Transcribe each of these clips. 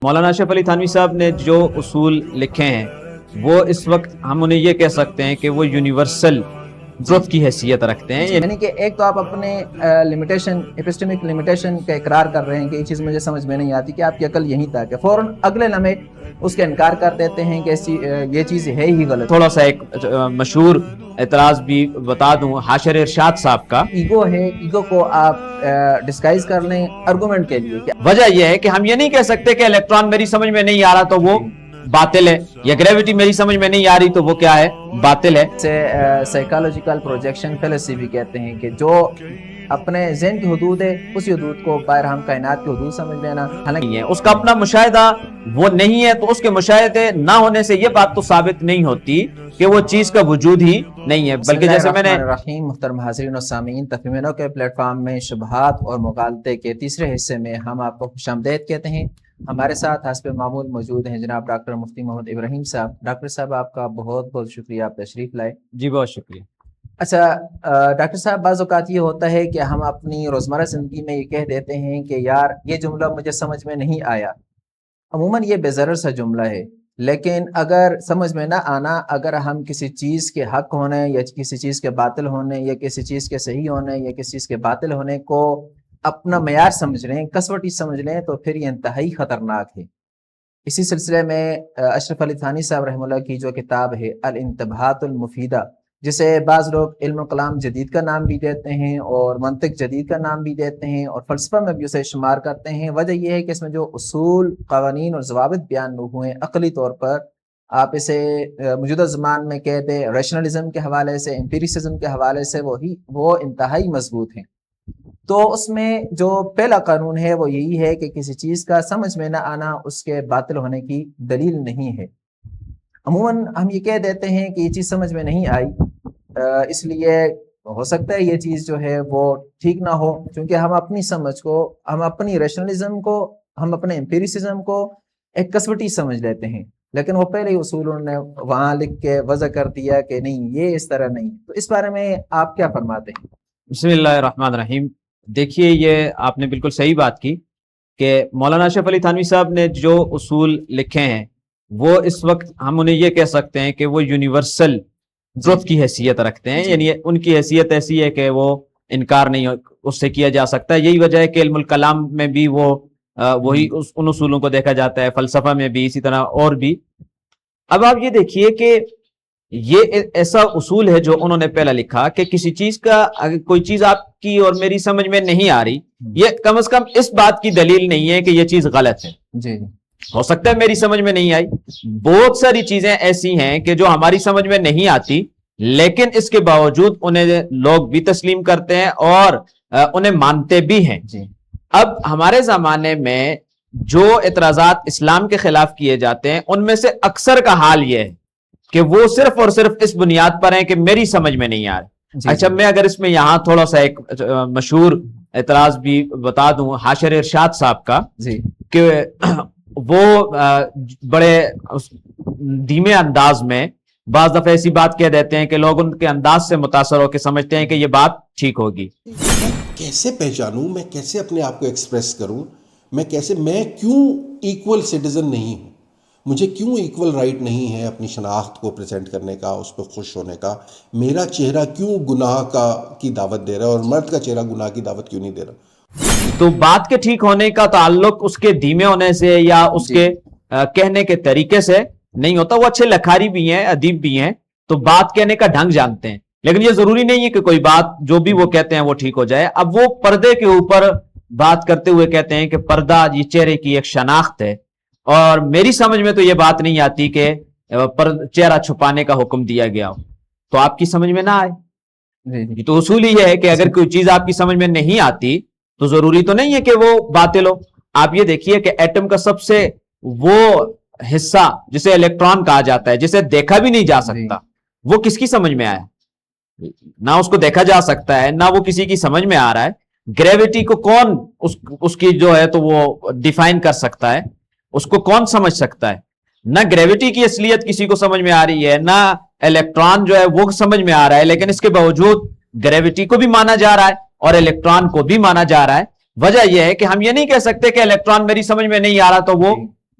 مولانا اشرف علی تھانوی صاحب نے جو اصول لکھے ہیں وہ اس وقت ہم انہیں یہ کہہ سکتے ہیں کہ وہ یونیورسل ٹروتھ کی حیثیت رکھتے ہیں. یعنی کہ ایک تو آپ اپنے لمیٹیشن ایپسٹمک لمیٹیشن کا اقرار کر رہے ہیں کہ یہ چیز مجھے سمجھ میں نہیں آتی، کہ آپ کی عقل یہیں تک ہے، فوراً اگلے لمحے اس کا انکار کر دیتے ہیں کہ یہ چیز ہے ہی غلط. تھوڑا سا ایک مشہور اعتراض بھی بتا دوں حاشر ارشاد صاحب کا. ایگو ہے، ایگو کو آپ ڈسکائز کر لیں آرگومنٹ کے لیے. وجہ یہ ہے کہ ہم یہ نہیں کہہ سکتے کہ الیکٹران میری سمجھ میں نہیں آ رہا تو وہ باطل ہے، یا گریویٹی میری سمجھ میں نہیں آ رہی تو وہ کیا ہے، باطل ہے. سائیکالوجیکل پروجیکشن فلسفی بھی کہتے ہیں کہ جو اپنے ذہن کی حدود ہے اسی حدود کو باہر ہم کائنات کی حدود سمجھ لینا. حالانکہ اس کا اپنا مشاہدہ وہ نہیں ہے، تو اس کے مشاہدے نہ ہونے سے یہ بات تو ثابت نہیں ہوتی کہ وہ چیز کا وجود ہی نہیں ہے. بلکہ جیسے میں نے محترم حاضرین و سامعین، تفہیم نو کے پلیٹ فارم میں شبہات اور مغالطے کے تیسرے حصے میں ہم آپ کو خوش آمدید کہتے ہیں. ہمارے ساتھ حسب معمول موجود ہیں جناب ڈاکٹر مفتی محمد ابراہیم صاحب. ڈاکٹر صاحب آپ کا بہت بہت شکریہ، آپ تشریف لائے. جی بہت شکریہ. اچھا ڈاکٹر صاحب، بعض اوقات یہ ہوتا ہے کہ ہم اپنی روزمرہ زندگی میں یہ کہہ دیتے ہیں کہ یار یہ جملہ مجھے سمجھ میں نہیں آیا. عموماً یہ بے ضرر سا جملہ ہے، لیکن اگر سمجھ میں نہ آنا، اگر ہم کسی چیز کے حق ہونے یا کسی چیز کے باطل ہونے یا کسی چیز کے صحیح ہونے یا کسی چیز کے باطل ہونے کو اپنا معیار سمجھ لیں، کسوٹی سمجھ لیں، تو پھر یہ انتہائی خطرناک ہے. اسی سلسلے میں اشرف علی تھانوی صاحب رحمہ اللہ کی جو کتاب ہے الانتباہات المفیدہ، جسے بعض لوگ علم و کلام جدید کا نام بھی دیتے ہیں اور منطق جدید کا نام بھی دیتے ہیں اور فلسفہ میں بھی اسے شمار کرتے ہیں. وجہ یہ ہے کہ اس میں جو اصول، قوانین اور ضوابط بیان ہوئے ہیں عقلی طور پر، آپ اسے موجودہ زمان میں کہہ دیں ریشنلزم کے حوالے سے، امپیریسزم کے حوالے سے، وہ انتہائی مضبوط ہیں. تو اس میں جو پہلا قانون ہے وہ یہی ہے کہ کسی چیز کا سمجھ میں نہ آنا اس کے باطل ہونے کی دلیل نہیں ہے. عموماً ہم یہ کہہ دیتے ہیں کہ یہ چیز سمجھ میں نہیں آئی، اس لیے ہو سکتا ہے یہ چیز جو ہے وہ ٹھیک نہ ہو، کیونکہ ہم اپنی سمجھ کو، ہم اپنی ریشنلزم کو، ہم اپنے امپیریسزم کو ایک کسوٹی سمجھ لیتے ہیں، لیکن وہ پہلے ہی اصولوں نے وہاں لکھ کے وضع کر دیا کہ نہیں یہ اس طرح نہیں. تو اس بارے میں آپ کیا فرماتے ہیں؟ بسم اللہ الرحمن الرحیم. دیکھیے یہ آپ نے بالکل صحیح بات کی کہ مولانا اشرف علی تھانوی صاحب نے جو اصول لکھے ہیں وہ اس وقت ہم انہیں یہ کہہ سکتے ہیں کہ وہ یونیورسل ٹروتھ کی حیثیت رکھتے ہیں. یعنی ان کی حیثیت ایسی ہے کہ وہ انکار نہیں اس سے کیا جا سکتا. یہی وجہ ہے کہ علم الکلام میں بھی وہی ان اصولوں کو دیکھا جاتا ہے، فلسفہ میں بھی اسی طرح اور بھی. اب آپ یہ دیکھیے کہ یہ ایسا اصول ہے جو انہوں نے پہلا لکھا کہ کسی چیز کا کوئی چیز آپ کی اور میری سمجھ میں نہیں آ رہی، یہ کم از کم اس بات کی دلیل نہیں ہے کہ یہ چیز غلط ہے. جی ہو سکتا ہے میری سمجھ میں نہیں آئی، بہت ساری چیزیں ایسی ہیں کہ جو ہماری سمجھ میں نہیں آتی لیکن اس کے باوجود انہیں لوگ بھی تسلیم کرتے ہیں اور انہیں مانتے بھی ہیں. اب ہمارے زمانے میں جو اعتراضات اسلام کے خلاف کیے جاتے ہیں ان میں سے اکثر کا حال یہ ہے کہ وہ صرف اور صرف اس بنیاد پر ہیں کہ میری سمجھ میں نہیں آ رہی. اچھا میں اگر اس میں یہاں تھوڑا سا ایک مشہور اعتراض بھی بتا دوں حاشر ارشاد صاحب کا، کہ وہ بڑے دھیمے انداز میں بعض دفعہ ایسی بات کہہ دیتے ہیں کہ لوگ ان کے انداز سے متاثر ہو کے سمجھتے ہیں کہ یہ بات ٹھیک ہوگی. کیسے پہچانوں، میں کیسے اپنے آپ کو ایکسپریس کروں، میں کیوں ایکول سٹیزن نہیں ہوں، مجھے کیوں ایکول رائٹ نہیں ہے اپنی شناخت کو پریزنٹ کرنے کا، اس پہ خوش ہونے کا. میرا چہرہ کیوں گناہ کی دعوت دے رہا ہے اور مرد کا چہرہ گناہ کی دعوت کیوں نہیں دے رہا. تو بات کے ٹھیک ہونے کا تعلق اس کے دھیمے ہونے سے یا اس کے کہنے کے طریقے سے نہیں ہوتا. وہ اچھے لکھاری بھی ہیں، ادیب بھی ہیں، تو بات کہنے کا ڈھنگ جانتے ہیں، لیکن یہ ضروری نہیں ہے کہ کوئی بات جو بھی وہ کہتے ہیں وہ ٹھیک ہو جائے. اب وہ پردے کے اوپر بات کرتے ہوئے کہتے ہیں کہ پردہ یہ چہرے کی ایک شناخت ہے، اور میری سمجھ میں تو یہ بات نہیں آتی کہ چہرہ چھپانے کا حکم دیا گیا ہو. تو آپ کی سمجھ میں نہ آئے. تو اصول یہ ہے کہ اگر کوئی چیز آپ کی سمجھ میں نہیں آتی تو ضروری تو نہیں ہے کہ وہ باطل ہو. آپ یہ دیکھیے کہ ایٹم کا سب سے وہ حصہ جسے الیکٹران کہا جاتا ہے، جسے دیکھا بھی نہیں جا سکتا، وہ کس کی سمجھ میں آیا؟ نہ اس کو دیکھا جا سکتا ہے، نہ وہ کسی کی سمجھ میں آ رہا ہے. گریویٹی کو کون اس کی جو ہے تو وہ ڈیفائن کر سکتا ہے؟ اس کو کون سمجھ سکتا ہے؟ نہ گریویٹی کی اصلیت کسی کو سمجھ میں آ رہی ہے، نہ الیکٹران جو ہے وہ سمجھ میں آ رہا ہے، لیکن اس کے باوجود گریویٹی کو بھی مانا جا رہا ہے اور الیکٹران کو بھی مانا جا رہا ہے. وجہ یہ ہے کہ ہم یہ نہیں کہہ سکتے کہ الیکٹران میری سمجھ میں نہیں آ رہا تو وہ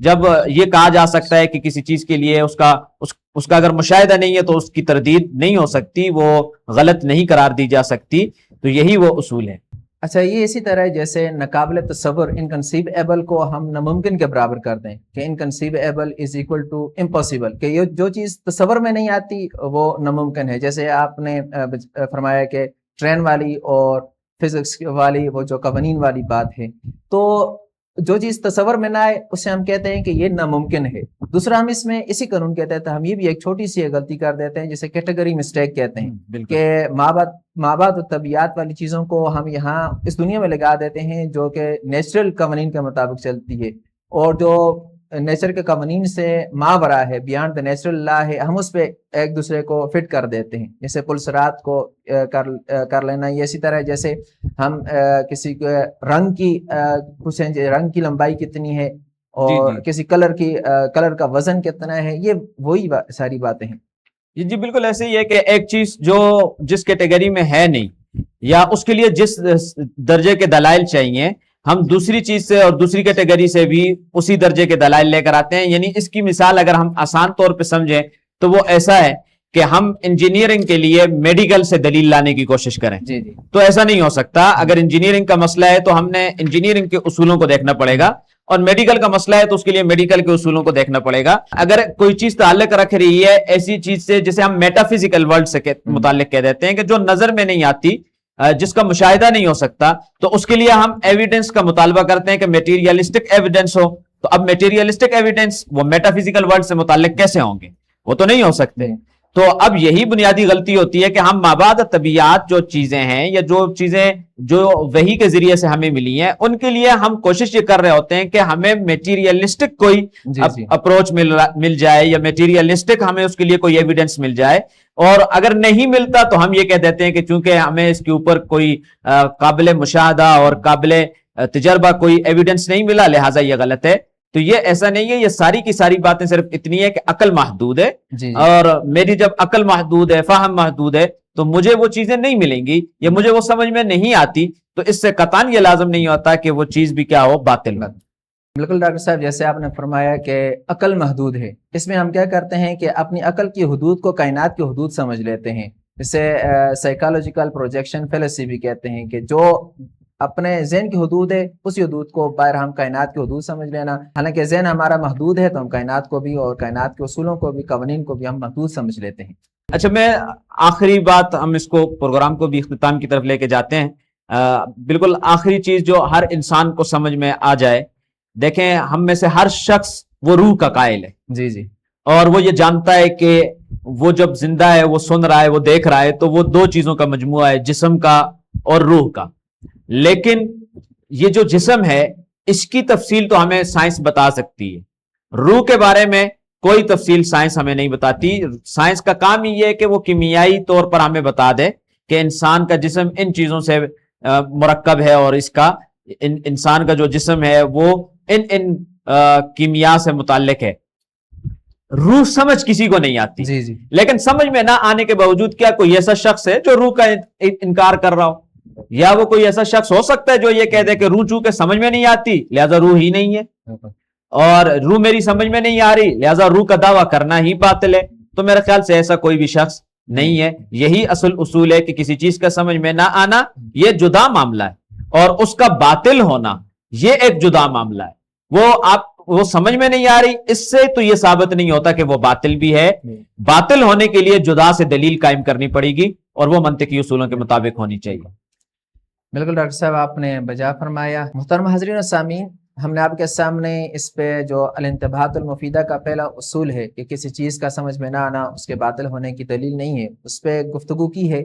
جب یہ کہا جا سکتا ہے کہ کسی چیز کے لیے اس کا اگر مشاہدہ نہیں ہے تو اس کی تردید نہیں ہو سکتی، وہ غلط نہیں قرار دی جا سکتی، تو یہی وہ اصول ہے۔ اچھا، یہ اسی طرح جیسے ناقابل تصور انکنسیویبل کو ہم ناممکن کے برابر کر دیں کہ انکنسیویبل از اکول ٹو امپاسبل، کہ یہ جو چیز تصور میں نہیں آتی وہ ناممکن ہے۔ جیسے آپ نے فرمایا کہ ٹرین والی اور فزکس والی وہ جو قوانین والی بات ہے، تو جو چیز تصور میں نہ آئے اسے ہم کہتے ہیں کہ یہ ناممکن ہے۔ دوسرا، ہم اس میں اسی قانون کے تحت ہم یہ بھی ایک چھوٹی سی غلطی کر دیتے ہیں جسے کیٹیگری مسٹیک کہتے ہیں، کہ مابعد و طبیعت والی چیزوں کو ہم یہاں اس دنیا میں لگا دیتے ہیں جو کہ نیچرل قوانین کے مطابق چلتی ہے، اور جو نیچر کے قوانین سے ماورا ہے، بیانڈ دا نیچرل لا ہے، ہم اس پہ ایک دوسرے کو فٹ کر دیتے ہیں، جیسے پلسرات کو کر لینا۔ یہ اسی طرح جیسے ہم کسی کے رنگ کی پوچھیں، رنگ کی لمبائی کتنی ہے اور کسی کلر کا وزن کتنا ہے، یہ وہی ساری باتیں ہیں۔ جی بالکل ایسے ہی ہے کہ ایک چیز جو جس کیٹیگری میں ہے نہیں، یا اس کے لیے جس درجے کے دلائل چاہیے، ہم دوسری چیز سے اور دوسری کیٹیگری سے بھی اسی درجے کے دلائل لے کر آتے ہیں۔ یعنی اس کی مثال اگر ہم آسان طور پہ سمجھیں تو وہ ایسا ہے کہ ہم انجینئرنگ کے لیے میڈیکل سے دلیل لانے کی کوشش کریں، تو ایسا نہیں ہو سکتا۔ اگر انجینئرنگ کا مسئلہ ہے تو ہم نے انجینئرنگ کے اصولوں کو دیکھنا پڑے گا، اور میڈیکل کا مسئلہ ہے تو اس کے لیے میڈیکل کے اصولوں کو دیکھنا پڑے گا۔ اگر کوئی چیز تعلق رکھ رہی ہے ایسی چیز سے جسے ہم میٹا فزیکل ورلڈ سے متعلق کہہ دیتے ہیں، کہ جو نظر میں نہیں آتی، جس کا مشاہدہ نہیں ہو سکتا، تو اس کے لیے ہم ایویڈنس کا مطالبہ کرتے ہیں کہ میٹیریلسٹک ایویڈنس ہو۔ تو اب میٹیریلسٹک ایویڈنس وہ میٹا فزیکل ورلڈ سے متعلق کیسے ہوں گے؟ وہ تو نہیں ہو سکتے۔ تو اب یہی بنیادی غلطی ہوتی ہے کہ ہم مابعد طبیعت جو چیزیں ہیں یا جو چیزیں جو وحی کے ذریعے سے ہمیں ملی ہیں، ان کے لیے ہم کوشش یہ کر رہے ہوتے ہیں کہ ہمیں میٹیریلسٹک کوئی اپروچ مل جائے، یا میٹیریلسٹک ہمیں اس کے لیے کوئی ایویڈنس مل جائے، اور اگر نہیں ملتا تو ہم یہ کہہ دیتے ہیں کہ چونکہ ہمیں اس کے اوپر کوئی قابل مشاہدہ اور قابل تجربہ کوئی ایویڈنس نہیں ملا، لہٰذا یہ غلط ہے۔ تو یہ ایسا نہیں ہے، یہ ساری کی ساری باتیں صرف اتنی ہے کہ عقل محدود ہے، اور میری جب عقل محدود ہے، فہم محدود ہے، تو مجھے وہ چیزیں نہیں ملیں گی یا مجھے وہ سمجھ میں نہیں آتی، تو اس سے قطعاً یہ لازم نہیں ہوتا کہ وہ چیز بھی کیا ہو، باطل ہو۔ بالکل ڈاکٹر صاحب، جیسے آپ نے فرمایا کہ عقل محدود ہے، اس میں ہم کیا کرتے ہیں کہ اپنی عقل کی حدود کو کائنات کی حدود سمجھ لیتے ہیں، اسے سائیکالوجیکل پروجیکشن فیلسی بھی کہتے ہیں، کہ جو اپنے ذہن کی حدود ہے اسی حدود کو باہر ہم کائنات کی حدود سمجھ لینا۔ حالانکہ ذہن ہمارا محدود ہے تو ہم کائنات کو بھی اور کائنات کے اصولوں کو بھی، قوانین کو بھی ہم محدود سمجھ لیتے ہیں۔ اچھا، میں آخری بات، ہم اس کو پروگرام کو بھی اختتام کی طرف لے کے جاتے ہیں، بالکل آخری چیز جو ہر انسان کو سمجھ میں آ جائے۔ دیکھیں، ہم میں سے ہر شخص وہ روح کا قائل ہے، جی، اور وہ یہ جانتا ہے کہ وہ جب زندہ ہے، وہ سن رہا ہے، وہ دیکھ رہا ہے، تو وہ دو چیزوں کا مجموعہ ہے، جسم کا اور روح کا۔ لیکن یہ جو جسم ہے اس کی تفصیل تو ہمیں سائنس بتا سکتی ہے، روح کے بارے میں کوئی تفصیل سائنس ہمیں نہیں بتاتی۔ سائنس کا کام ہی ہے کہ وہ کیمیائی طور پر ہمیں بتا دے کہ انسان کا جسم ان چیزوں سے مرکب ہے، اور اس کا انسان کا جو جسم ہے وہ ان کیمیا سے متعلق ہے۔ روح سمجھ کسی کو نہیں آتی، لیکن سمجھ میں نہ آنے کے باوجود کیا کوئی ایسا شخص ہے جو روح کا انکار کر رہا ہو؟ یا وہ کوئی ایسا شخص ہو سکتا ہے جو یہ کہہ دے کہ روح چونکہ سمجھ میں نہیں آتی لہذا روح ہی نہیں ہے، اور روح میری سمجھ میں نہیں آ رہی لہذا روح کا دعویٰ کرنا ہی باطل ہے؟ تو میرے خیال سے ایسا کوئی بھی شخص نہیں ہے۔ یہی اصل اصول ہے کہ کسی چیز کا سمجھ میں نہ آنا یہ جدا معاملہ ہے، اور اس کا باطل ہونا یہ ایک جدا معاملہ ہے۔ وہ سمجھ میں نہیں آ رہی، اس سے تو یہ ثابت نہیں ہوتا کہ وہ باطل بھی ہے۔ باطل ہونے کے لیے جدا سے دلیل قائم کرنی پڑے گی، اور وہ منطقی اصولوں کے مطابق ہونی چاہیے۔ بالکل ڈاکٹر صاحب، آپ نے بجا فرمایا۔ محترم حاضرین و سامعین، ہم نے آپ کے سامنے اس پہ جو الانتباہات المفیدہ کا پہلا اصول ہے کہ کسی چیز کا سمجھ میں نہ آنا اس کے باطل ہونے کی دلیل نہیں ہے، اس پہ گفتگو کی ہے۔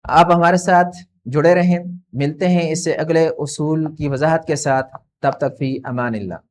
آپ ہمارے ساتھ جڑے رہیں، ملتے ہیں اس سے اگلے اصول کی وضاحت کے ساتھ، تب تک فی امان اللہ۔